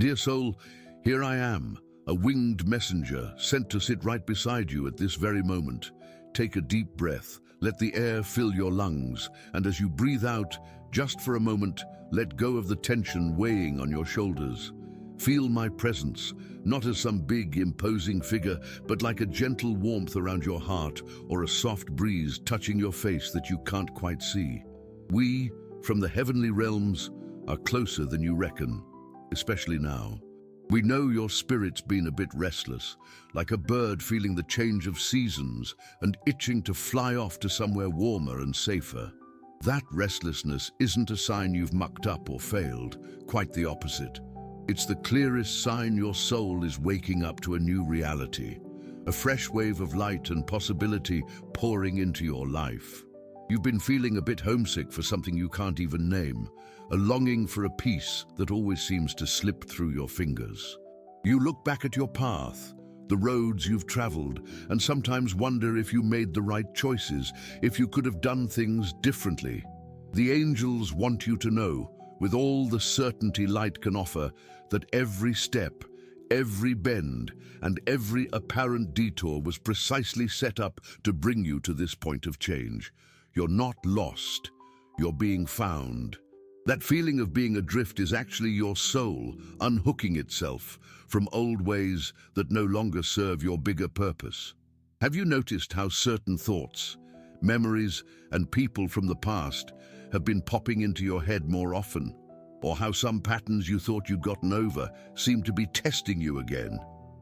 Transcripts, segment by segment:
Dear soul, here I am, a winged messenger sent to sit right beside you at this very moment. Take a deep breath, let the air fill your lungs, and as you breathe out, just for a moment, let go of the tension weighing on your shoulders. Feel my presence, not as some big, imposing figure, but like a gentle warmth around your heart or a soft breeze touching your face that you can't quite see. We, from the heavenly realms, are closer than you reckon, especially now. We know your spirit's been a bit restless, like a bird feeling the change of seasons and itching to fly off to somewhere warmer and safer. That restlessness isn't a sign you've mucked up or failed, quite the opposite. It's the clearest sign your soul is waking up to a new reality, a fresh wave of light and possibility pouring into your life. You've been feeling a bit homesick for something you can't even name, a longing for a peace that always seems to slip through your fingers. You look back at your path, the roads you've traveled, and sometimes wonder if you made the right choices, if you could have done things differently. The angels want you to know, with all the certainty light can offer, that every step, every bend, and every apparent detour was precisely set up to bring you to this point of change. You're not lost, you're being found. That feeling of being adrift is actually your soul unhooking itself from old ways that no longer serve your bigger purpose. Have you noticed how certain thoughts, memories, and people from the past have been popping into your head more often? Or how some patterns you thought you'd gotten over seem to be testing you again?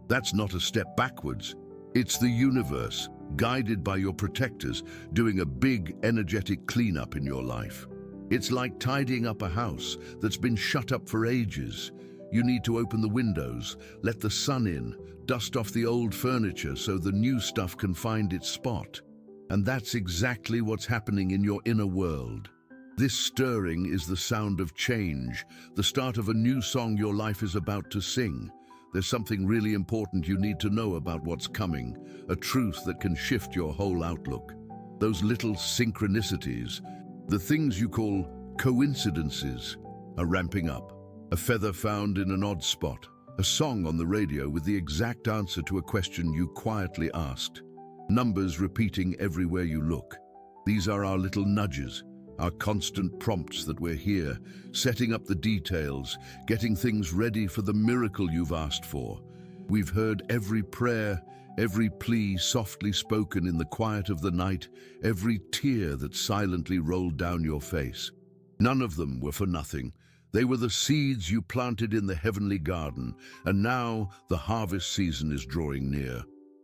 That's not a step backwards. It's the universe, guided by your protectors, doing a big energetic cleanup in your life. It's like tidying up a house that's been shut up for ages. You need to open the windows, let the sun in, dust off the old furniture so the new stuff can find its spot. And that's exactly what's happening in your inner world. This stirring is the sound of change, the start of a new song your life is about to sing. There's something really important you need to know about what's coming, a truth that can shift your whole outlook. Those little synchronicities, the things you call coincidences, are ramping up. A feather found in an odd spot, a song on the radio with the exact answer to a question you quietly asked, numbers repeating everywhere you look. These are our little nudges, our constant prompts that we're here, setting up the details, getting things ready for the miracle you've asked for. We've heard every prayer, every plea softly spoken in the quiet of the night, every tear that silently rolled down your face. None of them were for nothing. They were the seeds you planted in the heavenly garden, and now the harvest season is drawing near.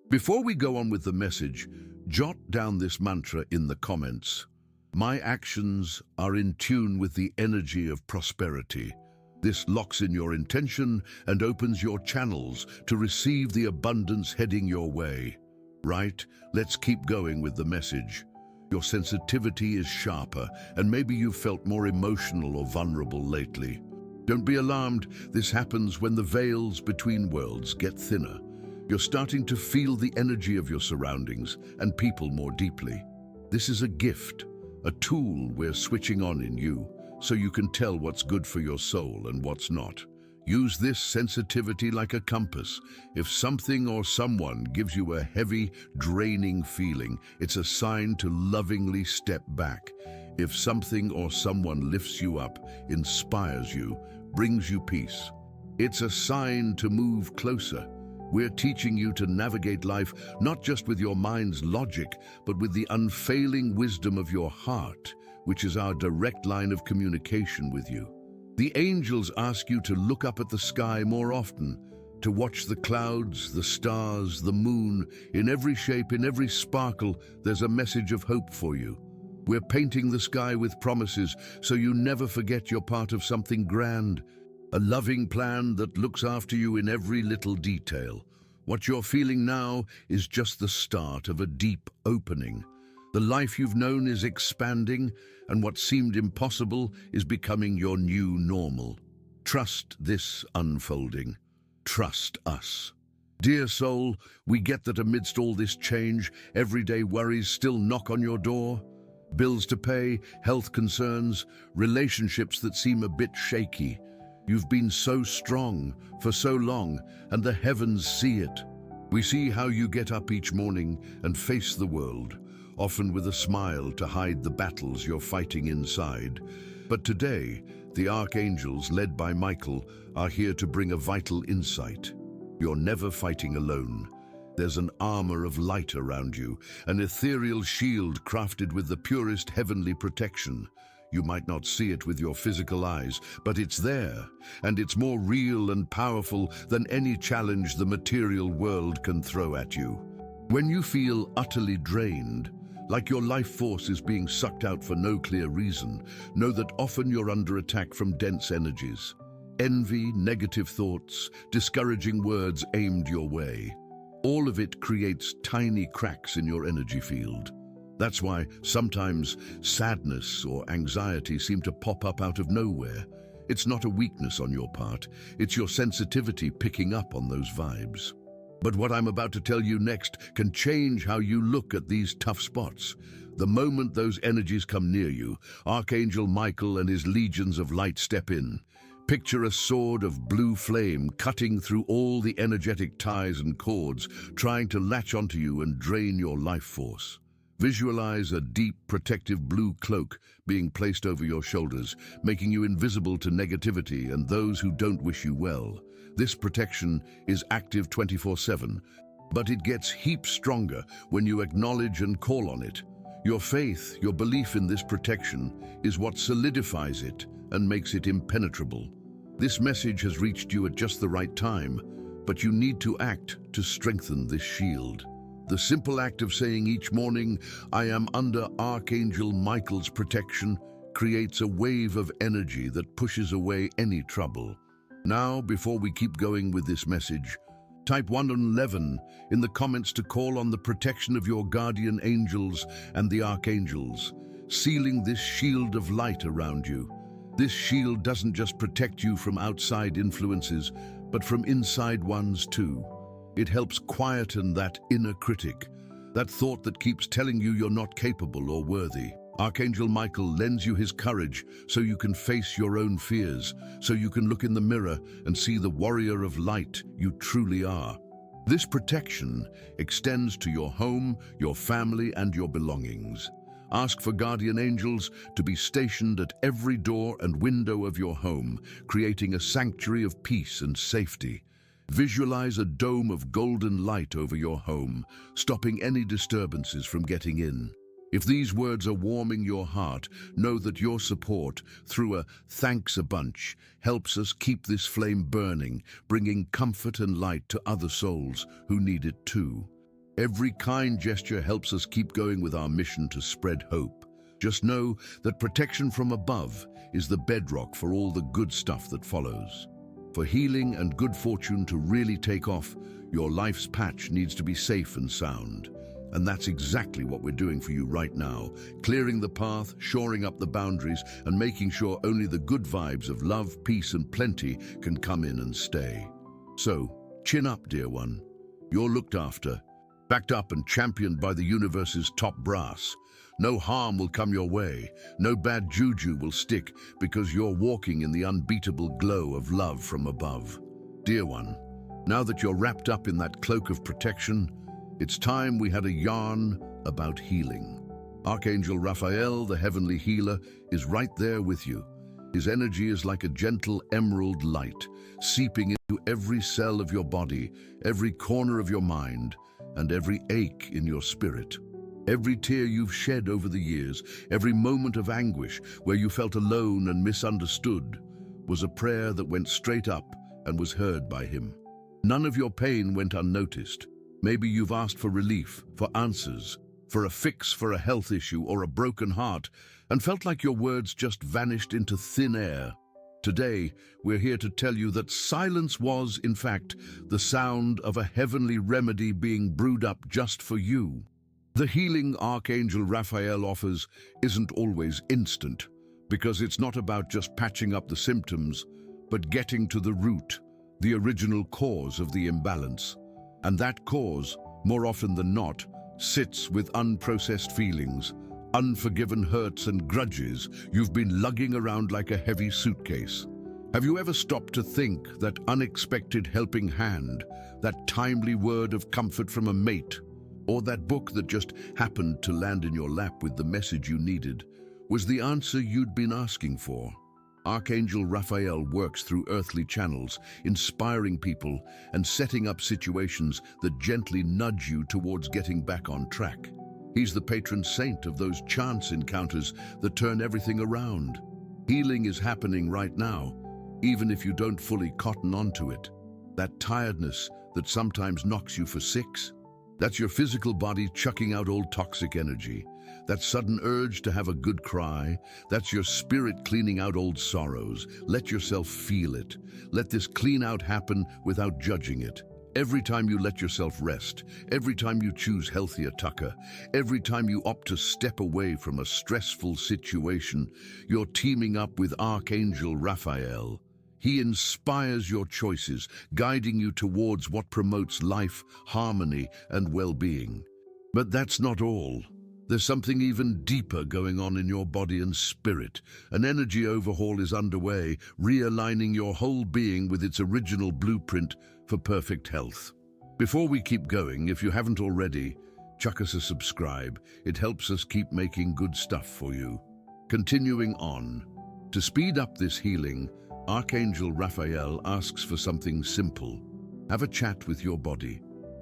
Before we go on with the message, jot down this mantra in the comments. My actions are in tune with the energy of prosperity. This locks in your intention and opens your channels to receive the abundance heading your way. Right? Let's keep going with the message. Your sensitivity is sharper, and maybe you've felt more emotional or vulnerable lately. Don't be alarmed. This happens when the veils between worlds get thinner. You're starting to feel the energy of your surroundings and people more deeply. This is a gift, a tool we're switching on in you, so you can tell what's good for your soul and what's not. Use this sensitivity like a compass. If something or someone gives you a heavy, draining feeling, it's a sign to lovingly step back. If something or someone lifts you up, inspires you, brings you peace, it's a sign to move closer. We're teaching you to navigate life not just with your mind's logic, but with the unfailing wisdom of your heart, which is our direct line of communication with you. The angels ask you to look up at the sky more often, to watch the clouds, the stars, the moon. In every shape, in every sparkle, there's a message of hope for you. We're painting the sky with promises so you never forget you're part of something grand, a loving plan that looks after you in every little detail. What you're feeling now is just the start of a deep opening. The life you've known is expanding, and what seemed impossible is becoming your new normal. Trust this unfolding. Trust us. Dear soul, we get that amidst all this change, everyday worries still knock on your door. Bills to pay, health concerns, relationships that seem a bit shaky. You've been so strong for so long, and the heavens see it. We see how you get up each morning and face the world, often with a smile to hide the battles you're fighting inside. But today, the Archangels, led by Michael, are here to bring a vital insight. You're never fighting alone. There's an armor of light around you, an ethereal shield crafted with the purest heavenly protection. You might not see it with your physical eyes, but it's there, and it's more real and powerful than any challenge the material world can throw at you. When you feel utterly drained, like your life force is being sucked out for no clear reason, know that often you're under attack from dense energies. Envy, negative thoughts, discouraging words aimed your way. All of it creates tiny cracks in your energy field. That's why sometimes sadness or anxiety seem to pop up out of nowhere. It's not a weakness on your part, it's your sensitivity picking up on those vibes. But what I'm about to tell you next can change how you look at these tough spots. The moment those energies come near you, Archangel Michael and his legions of light step in. Picture a sword of blue flame cutting through all the energetic ties and cords, trying to latch onto you and drain your life force. Visualize a deep, protective blue cloak being placed over your shoulders, making you invisible to negativity and those who don't wish you well. This protection is active 24/7, but it gets heaps stronger when you acknowledge and call on it. Your faith, your belief in this protection, is what solidifies it and makes it impenetrable. This message has reached you at just the right time, but you need to act to strengthen this shield. The simple act of saying each morning, "I am under Archangel Michael's protection," creates a wave of energy that pushes away any trouble. Now, before we keep going with this message, type 111 in the comments to call on the protection of your guardian angels and the archangels, sealing this shield of light around you. This shield doesn't just protect you from outside influences, but from inside ones too. It helps quieten that inner critic, that thought that keeps telling you you're not capable or worthy. Archangel Michael lends you his courage so you can face your own fears, so you can look in the mirror and see the warrior of light you truly are. This protection extends to your home, your family, and your belongings. Ask for guardian angels to be stationed at every door and window of your home, creating a sanctuary of peace and safety. Visualize a dome of golden light over your home, stopping any disturbances from getting in. If these words are warming your heart, know that your support, through a "thanks a bunch," helps us keep this flame burning, bringing comfort and light to other souls who need it too. Every kind gesture helps us keep going with our mission to spread hope. Just know that protection from above is the bedrock for all the good stuff that follows. For healing and good fortune to really take off, your life's patch needs to be safe and sound. And that's exactly what we're doing for you right now, clearing the path, shoring up the boundaries, and making sure only the good vibes of love, peace, and plenty can come in and stay. So, chin up, dear one. You're looked after, backed up and championed by the universe's top brass. No harm will come your way, no bad juju will stick, because you're walking in the unbeatable glow of love from above. Dear one, now that you're wrapped up in that cloak of protection, it's time we had a yarn about healing. Archangel Raphael, the heavenly healer, is right there with you. His energy is like a gentle emerald light, seeping into every cell of your body, every corner of your mind, and every ache in your spirit. Every tear you've shed over the years, every moment of anguish where you felt alone and misunderstood, was a prayer that went straight up and was heard by him. None of your pain went unnoticed. Maybe you've asked for relief, for answers, for a fix for a health issue or a broken heart, and felt like your words just vanished into thin air. Today, we're here to tell you that silence was, in fact, the sound of a heavenly remedy being brewed up just for you. The healing Archangel Raphael offers isn't always instant, because it's not about just patching up the symptoms, but getting to the root, the original cause of the imbalance. And that cause, more often than not, sits with unprocessed feelings, unforgiven hurts and grudges you've been lugging around like a heavy suitcase. Have you ever stopped to think that unexpected helping hand, that timely word of comfort from a mate, or that book that just happened to land in your lap with the message you needed, was the answer you'd been asking for? Archangel Raphael works through earthly channels, inspiring people and setting up situations that gently nudge you towards getting back on track. He's the patron saint of those chance encounters that turn everything around. Healing is happening right now, even if you don't fully cotton onto it. That tiredness that sometimes knocks you for six, that's your physical body chucking out old toxic energy. That sudden urge to have a good cry, that's your spirit cleaning out old sorrows. Let yourself feel it. Let this clean out happen without judging it. Every time you let yourself rest, every time you choose healthier tucker, every time you opt to step away from a stressful situation, you're teaming up with Archangel Raphael. He inspires your choices, guiding you towards what promotes life, harmony, and well-being. But that's not all. There's something even deeper going on in your body and spirit. An energy overhaul is underway, realigning your whole being with its original blueprint for perfect health. Before we keep going, if you haven't already, chuck us a subscribe. It helps us keep making good stuff for you. Continuing on, to speed up this healing, Archangel Raphael asks for something simple. Have a chat with your body.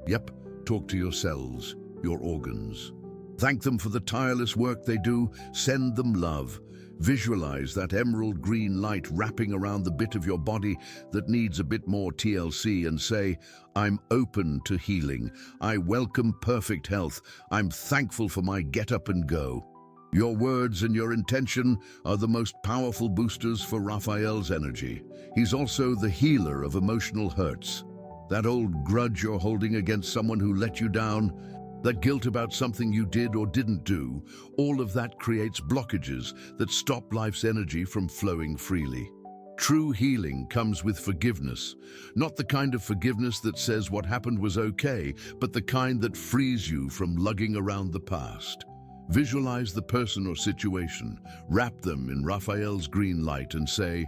Yep, talk to your cells, your organs. Thank them for the tireless work they do. Send them love. Visualize that emerald green light wrapping around the bit of your body that needs a bit more TLC and say, I'm open to healing. I welcome perfect health. I'm thankful for my get up and go. Your words and your intention are the most powerful boosters for Raphael's energy. He's also the healer of emotional hurts. That old grudge you're holding against someone who let you down, that guilt about something you did or didn't do, all of that creates blockages that stop life's energy from flowing freely. True healing comes with forgiveness, not the kind of forgiveness that says what happened was okay, but the kind that frees you from lugging around the past. Visualize the person or situation, wrap them in Raphael's green light and say,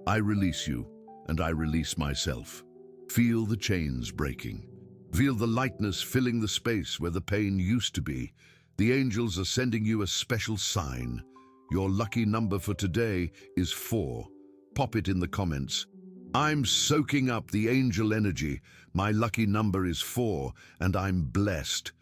I release you and I release myself. Feel the chains breaking. Feel the lightness filling the space where the pain used to be. The angels are sending you a special sign. Your lucky number for today is 4. Pop it in the comments. I'm soaking up the angel energy. My lucky number is 4 and I'm blessed.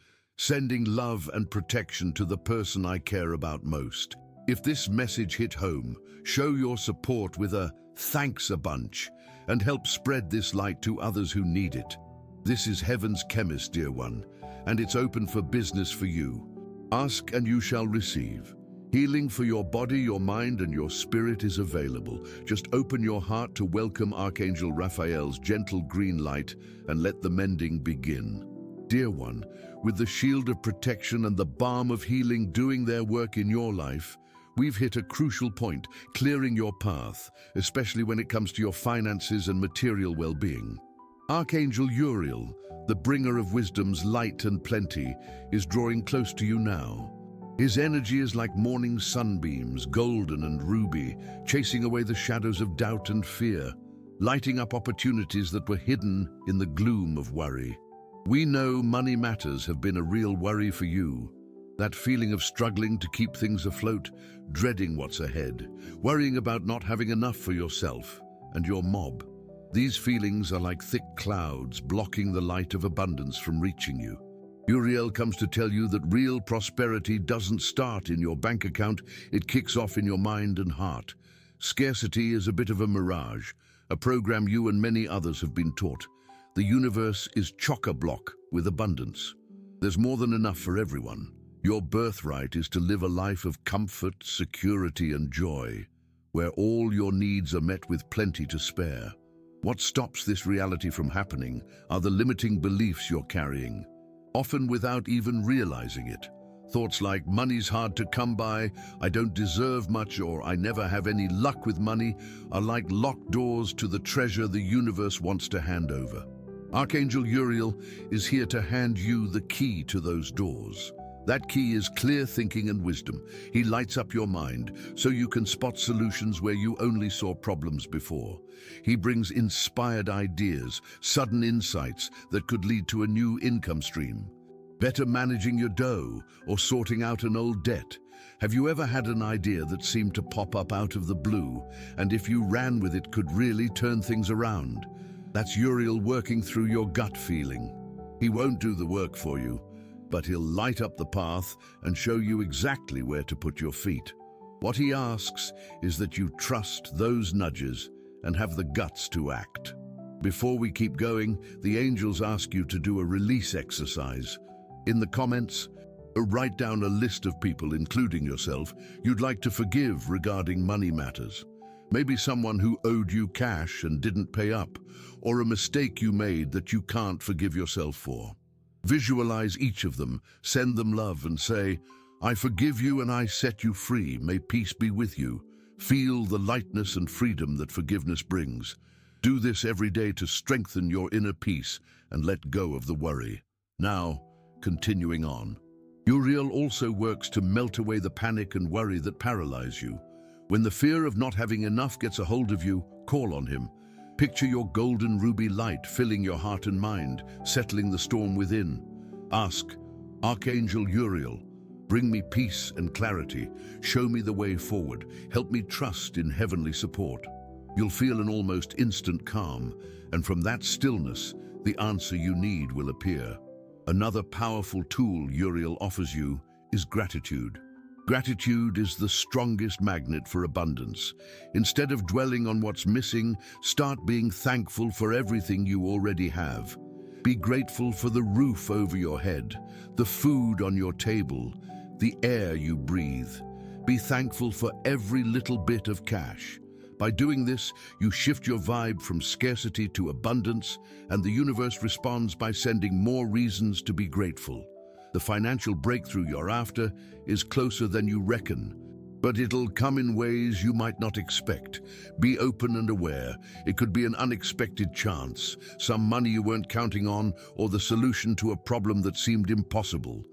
Sending love and protection to the person I care about most. If this message hit home, show your support with a thanks a bunch and help spread this light to others who need it. This is Heaven's Chemist, dear one, and it's open for business for you. Ask and you shall receive. Healing for your body, your mind, and your spirit is available. Just open your heart to welcome Archangel Raphael's gentle green light and let the mending begin. Dear one, with the shield of protection and the balm of healing doing their work in your life, we've hit a crucial point, clearing your path, especially when it comes to your finances and material well-being. Archangel Uriel, the bringer of wisdom's light and plenty, is drawing close to you now. His energy is like morning sunbeams, golden and ruby, chasing away the shadows of doubt and fear, lighting up opportunities that were hidden in the gloom of worry. We know money matters have been a real worry for you. That feeling of struggling to keep things afloat, dreading what's ahead, worrying about not having enough for yourself and your mob. These feelings are like thick clouds blocking the light of abundance from reaching you. Uriel comes to tell you that real prosperity doesn't start in your bank account, it kicks off in your mind and heart. Scarcity is a bit of a mirage, a program you and many others have been taught. The universe is chock-a-block with abundance. There's more than enough for everyone. Your birthright is to live a life of comfort, security, and joy, where all your needs are met with plenty to spare. What stops this reality from happening are the limiting beliefs you're carrying, often without even realizing it. Thoughts like, money's hard to come by, I don't deserve much, or I never have any luck with money, are like locked doors to the treasure the universe wants to hand over. Archangel Uriel is here to hand you the key to those doors. That key is clear thinking and wisdom. He lights up your mind so you can spot solutions where you only saw problems before. He brings inspired ideas, sudden insights that could lead to a new income stream. Better managing your dough or sorting out an old debt. Have you ever had an idea that seemed to pop up out of the blue, and if you ran with it could really turn things around? That's Uriel working through your gut feeling. He won't do the work for you, but he'll light up the path and show you exactly where to put your feet. What he asks is that you trust those nudges and have the guts to act. Before we keep going, the angels ask you to do a release exercise. In the comments, write down a list of people, including yourself, you'd like to forgive regarding money matters. Maybe someone who owed you cash and didn't pay up, or a mistake you made that you can't forgive yourself for. Visualize each of them, send them love and say, I forgive you and I set you free. May peace be with you. Feel the lightness and freedom that forgiveness brings. Do this every day to strengthen your inner peace and let go of the worry. Now, continuing on. Uriel also works to melt away the panic and worry that paralyze you. When the fear of not having enough gets a hold of you, call on him. Picture your golden ruby light filling your heart and mind, settling the storm within. Ask, Archangel Uriel, bring me peace and clarity. Show me the way forward. Help me trust in heavenly support. You'll feel an almost instant calm, and from that stillness, the answer you need will appear. Another powerful tool Uriel offers you is gratitude. Gratitude is the strongest magnet for abundance. Instead of dwelling on what's missing, start being thankful for everything you already have. Be grateful for the roof over your head, the food on your table, the air you breathe. Be thankful for every little bit of cash. By doing this, you shift your vibe from scarcity to abundance, and the universe responds by sending more reasons to be grateful. The financial breakthrough you're after is closer than you reckon, but it'll come in ways you might not expect. Be open and aware. It could be an unexpected chance, some money you weren't counting on, or the solution to a problem that seemed impossible.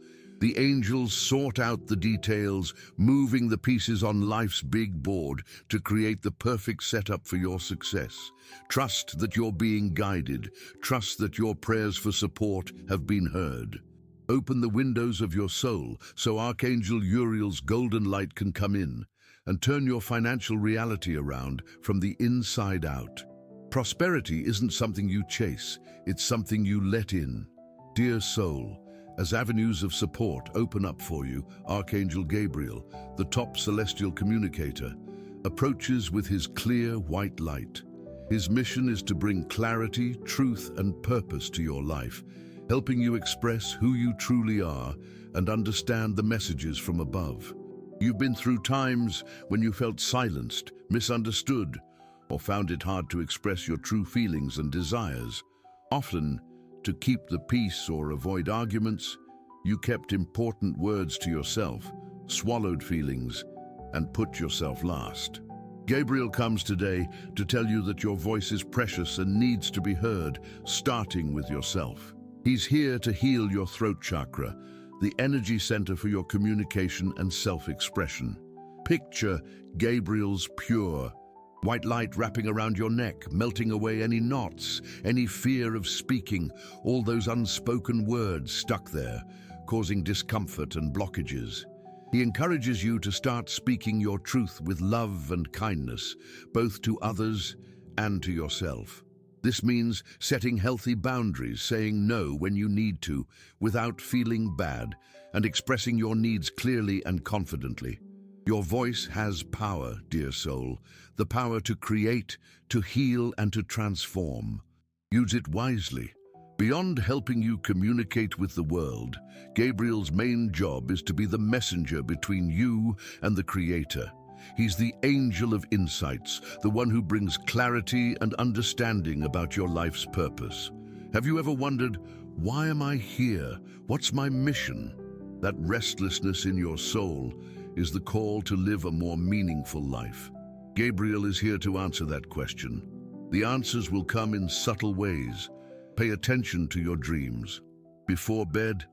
The angels sort out the details, moving the pieces on life's big board to create the perfect setup for your success. Trust that you're being guided. Trust that your prayers for support have been heard. Open the windows of your soul so Archangel Uriel's golden light can come in and turn your financial reality around from the inside out. Prosperity isn't something you chase, it's something you let in. Dear soul, as avenues of support open up for you, Archangel Gabriel, the top celestial communicator, approaches with his clear white light. His mission is to bring clarity, truth, and purpose to your life, helping you express who you truly are and understand the messages from above. You've been through times when you felt silenced, misunderstood, or found it hard to express your true feelings and desires. Often, to keep the peace or avoid arguments, you kept important words to yourself, swallowed feelings, and put yourself last. Gabriel comes today to tell you that your voice is precious and needs to be heard, starting with yourself. He's here to heal your throat chakra, the energy center for your communication and self-expression. Picture Gabriel's pure white light wrapping around your neck, melting away any knots, any fear of speaking, all those unspoken words stuck there, causing discomfort and blockages. He encourages you to start speaking your truth with love and kindness, both to others and to yourself. This means setting healthy boundaries, saying no when you need to, without feeling bad, and expressing your needs clearly and confidently. Your voice has power, dear soul, the power to create, to heal, and to transform. Use it wisely. Beyond helping you communicate with the world, Gabriel's main job is to be the messenger between you and the Creator. He's the angel of insights, the one who brings clarity and understanding about your life's purpose. Have you ever wondered, why am I here? What's my mission? That restlessness in your soul is the call to live a more meaningful life. Gabriel is here to answer that question. The answers will come in subtle ways. Pay attention to your dreams. Before bed,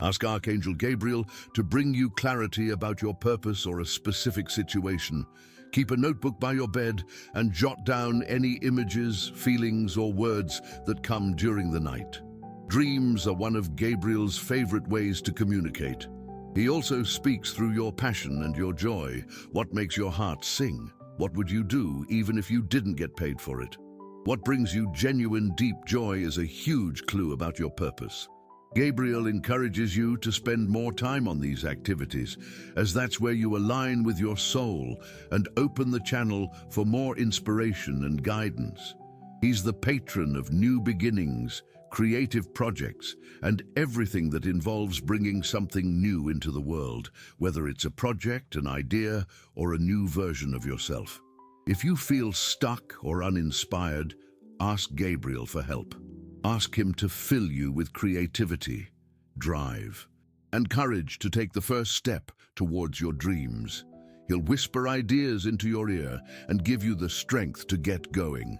Ask Archangel Gabriel to bring you clarity about your purpose or a specific situation. Keep a notebook by your bed and jot down any images, feelings, or words that come during the night. Dreams are one of Gabriel's favorite ways to communicate. He also speaks through your passion and your joy. What makes your heart sing? What would you do even if you didn't get paid for it? What brings you genuine, deep joy is a huge clue about your purpose. Gabriel encourages you to spend more time on these activities, as that's where you align with your soul and open the channel for more inspiration and guidance. He's the patron of new beginnings, creative projects, and everything that involves bringing something new into the world, whether it's a project, an idea, or a new version of yourself. If you feel stuck or uninspired, ask Gabriel for help. Ask him to fill you with creativity, drive, and courage to take the first step towards your dreams. He'll whisper ideas into your ear and give you the strength to get going.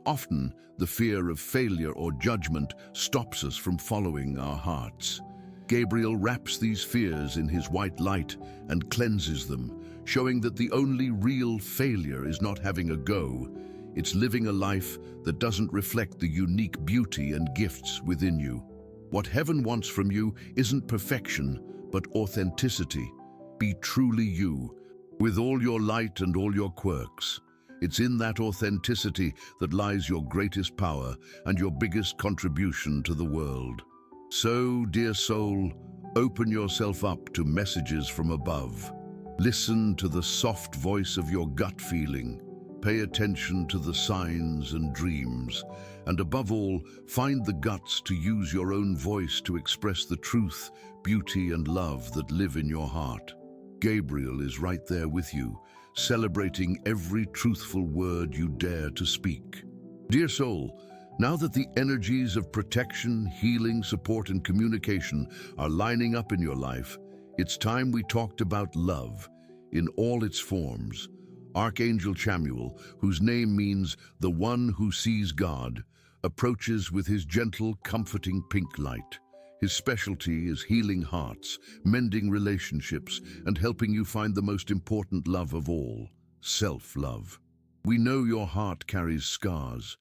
Often, the fear of failure or judgment stops us from following our hearts. Gabriel wraps these fears in his white light and cleanses them, showing that the only real failure is not having a go. It's living a life that doesn't reflect the unique beauty and gifts within you. What heaven wants from you isn't perfection, but authenticity. Be truly you, with all your light and all your quirks. It's in that authenticity that lies your greatest power and your biggest contribution to the world. So, dear soul, open yourself up to messages from above. Listen to the soft voice of your gut feeling. Pay attention to the signs and dreams, and above all, find the guts to use your own voice to express the truth, beauty, and love that live in your heart. Gabriel is right there with you, celebrating every truthful word you dare to speak. Dear soul, now that the energies of protection, healing, support, and communication are lining up in your life, it's time we talked about love in all its forms. Archangel Chamuel, whose name means the one who sees God, approaches with his gentle, comforting pink light. His specialty is healing hearts, mending relationships, and helping you find the most important love of all, self-love. We know your heart carries scars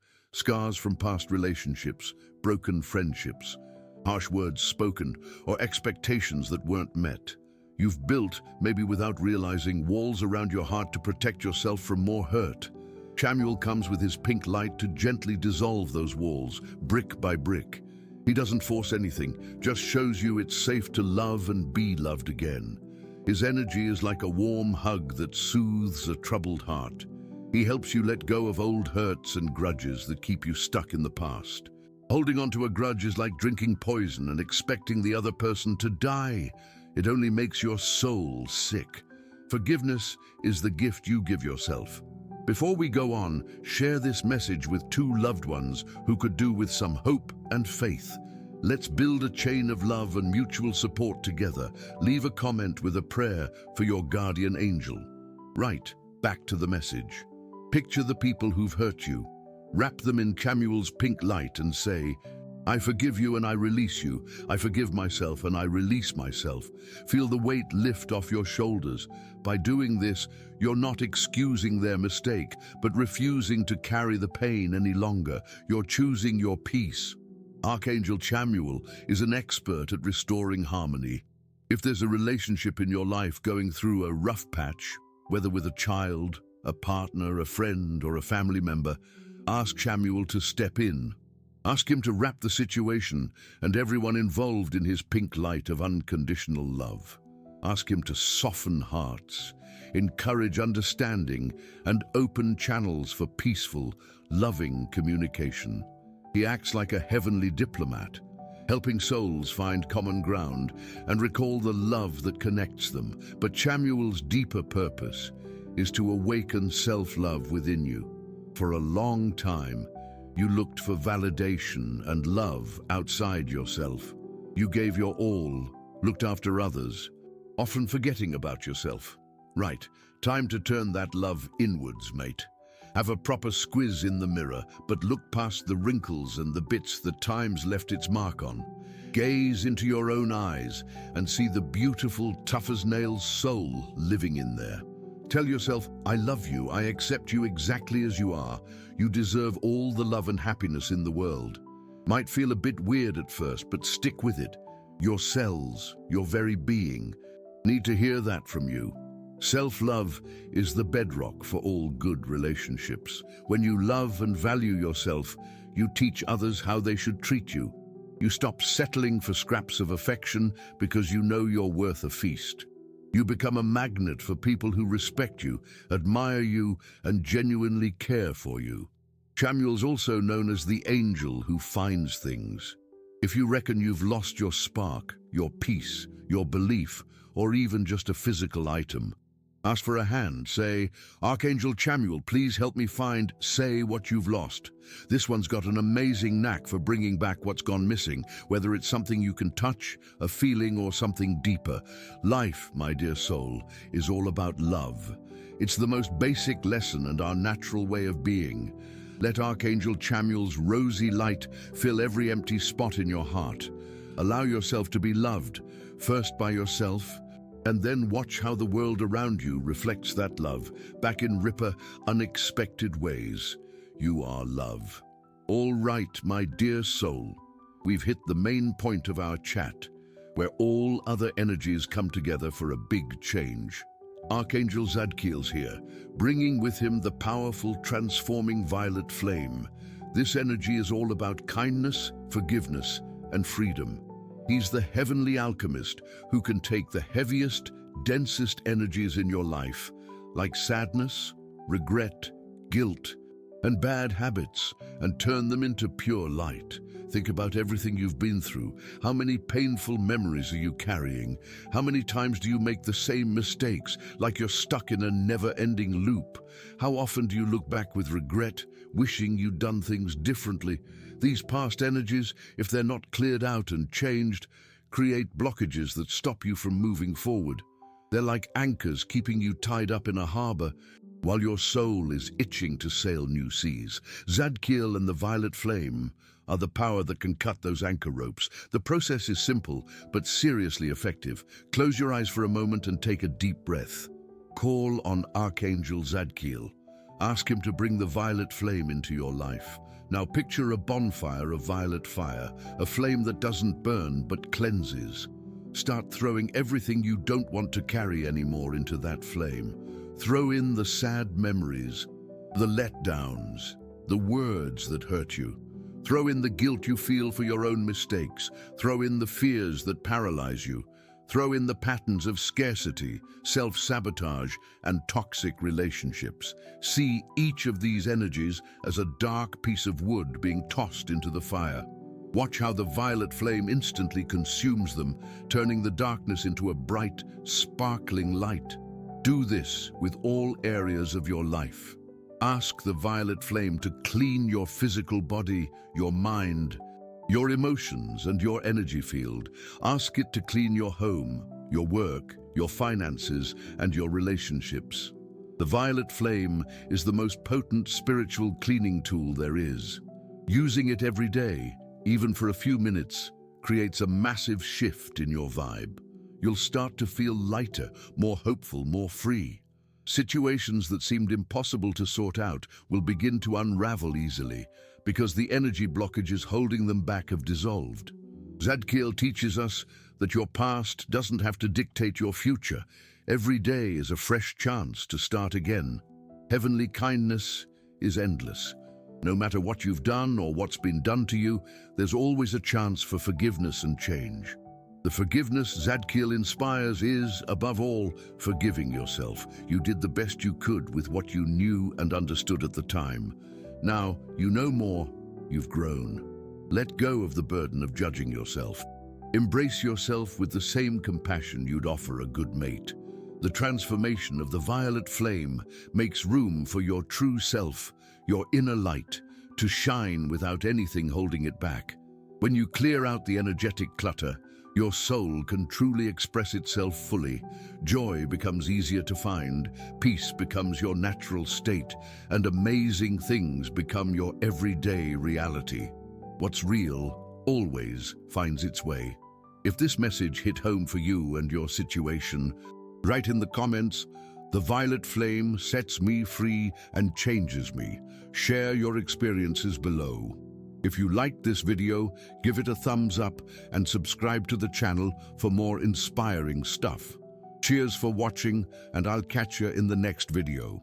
from past relationships, broken friendships, harsh words spoken, or expectations that weren't met. You've built, maybe without realizing, walls around your heart to protect yourself from more hurt. Chamuel comes with his pink light to gently dissolve those walls, brick by brick. He doesn't force anything, just shows you it's safe to love and be loved again. His energy is like a warm hug that soothes a troubled heart. He helps you let go of old hurts and grudges that keep you stuck in the past. Holding on to a grudge is like drinking poison and expecting the other person to die. It only makes your soul sick. Forgiveness is the gift you give yourself. Before we go on, share this message with two loved ones who could do with some hope and faith. Let's build a chain of love and mutual support together. Leave a comment with a prayer for your guardian angel. Right, back to the message. Picture the people who've hurt you. Wrap them in Chamuel's pink light and say, I forgive you and I release you. I forgive myself and I release myself. Feel the weight lift off your shoulders. By doing this, you're not excusing their mistake, but refusing to carry the pain any longer. You're choosing your peace. Archangel Chamuel is an expert at restoring harmony. If there's a relationship in your life going through a rough patch, whether with a child, a partner, a friend, or a family member, ask Chamuel to step in. Ask him to wrap the situation and everyone involved in his pink light of unconditional love. Ask him to soften hearts, encourage understanding, and open channels for peaceful, loving communication. He acts like a heavenly diplomat, helping souls find common ground and recall the love that connects them. But Chamuel's deeper purpose is to awaken self-love within you. For a long time, you looked for validation and love outside yourself. You gave your all, looked after others, often forgetting about yourself. Right, time to turn that love inwards, mate. Have a proper squiz in the mirror, but look past the wrinkles and the bits that time's left its mark on. Gaze into your own eyes and see the beautiful, tough-as-nails soul living in there. Tell yourself, I love you, I accept you exactly as you are. You deserve all the love and happiness in the world. Might feel a bit weird at first, but stick with it. Your cells, your very being, need to hear that from you. Self-love is the bedrock for all good relationships. When you love and value yourself, you teach others how they should treat you. You stop settling for scraps of affection because you know you're worth a feast. You become a magnet for people who respect you, admire you, and genuinely care for you. Chamuel's also known as the angel who finds things. If you reckon you've lost your spark, your peace, your belief, or even just a physical item, ask for a hand. Say, Archangel Chamuel, please help me find, say what you've lost. This one's got an amazing knack for bringing back what's gone missing, whether it's something you can touch, a feeling, or something deeper. Life, my dear soul, is all about love. It's the most basic lesson and our natural way of being. Let Archangel Chamuel's rosy light fill every empty spot in your heart. Allow yourself to be loved, first by yourself, and then watch how the world around you reflects that love back in ripper, unexpected ways. You are love. All right, my dear soul, we've hit the main point of our chat, where all other energies come together for a big change. Archangel Zadkiel's here, bringing with him the powerful, transforming violet flame. This energy is all about kindness, forgiveness, and freedom. He's the heavenly alchemist who can take the heaviest, densest energies in your life, like sadness, regret, guilt, and bad habits, and turn them into pure light. Think about everything you've been through. How many painful memories are you carrying? How many times do you make the same mistakes, like you're stuck in a never-ending loop? How often do you look back with regret, wishing you'd done things differently? These past energies, if they're not cleared out and changed, create blockages that stop you from moving forward. They're like anchors keeping you tied up in a harbor, while your soul is itching to sail new seas. Zadkiel and the violet flame are the power that can cut those anchor ropes. The process is simple, but seriously effective. Close your eyes for a moment and take a deep breath. Call on Archangel Zadkiel. Ask him to bring the violet flame into your life. Now picture a bonfire of violet fire, a flame that doesn't burn but cleanses. Start throwing everything you don't want to carry anymore into that flame. Throw in the sad memories, the letdowns, the words that hurt you. Throw in the guilt you feel for your own mistakes. Throw in the fears that paralyze you. Throw in the patterns of scarcity, self-sabotage, and toxic relationships. See each of these energies as a dark piece of wood being tossed into the fire. Watch how the violet flame instantly consumes them, turning the darkness into a bright, sparkling light. Do this with all areas of your life. Ask the violet flame to clean your physical body, your mind, your emotions, and your energy field. Ask it to clean your home, your work, your finances, and your relationships. The violet flame is the most potent spiritual cleaning tool there is. Using it every day, even for a few minutes, creates a massive shift in your vibe. You'll start to feel lighter, more hopeful, more free. Situations that seemed impossible to sort out will begin to unravel easily because the energy blockages holding them back have dissolved. Zadkiel teaches us that your past doesn't have to dictate your future. Every day is a fresh chance to start again. Heavenly kindness is endless. No matter what you've done or what's been done to you, there's always a chance for forgiveness and change. The forgiveness Zadkiel inspires is, above all, forgiving yourself. You did the best you could with what you knew and understood at the time. Now, you know more, you've grown. Let go of the burden of judging yourself. Embrace yourself with the same compassion you'd offer a good mate. The transformation of the violet flame makes room for your true self, your inner light, to shine without anything holding it back. When you clear out the energetic clutter, your soul can truly express itself fully. Joy becomes easier to find, peace becomes your natural state, and amazing things become your everyday reality. What's real always finds its way. If this message hit home for you and your situation, write in the comments, "The violet flame sets me free and changes me." Share your experiences below. If you liked this video, give it a thumbs up and subscribe to the channel for more inspiring stuff. Cheers for watching, and I'll catch you in the next video.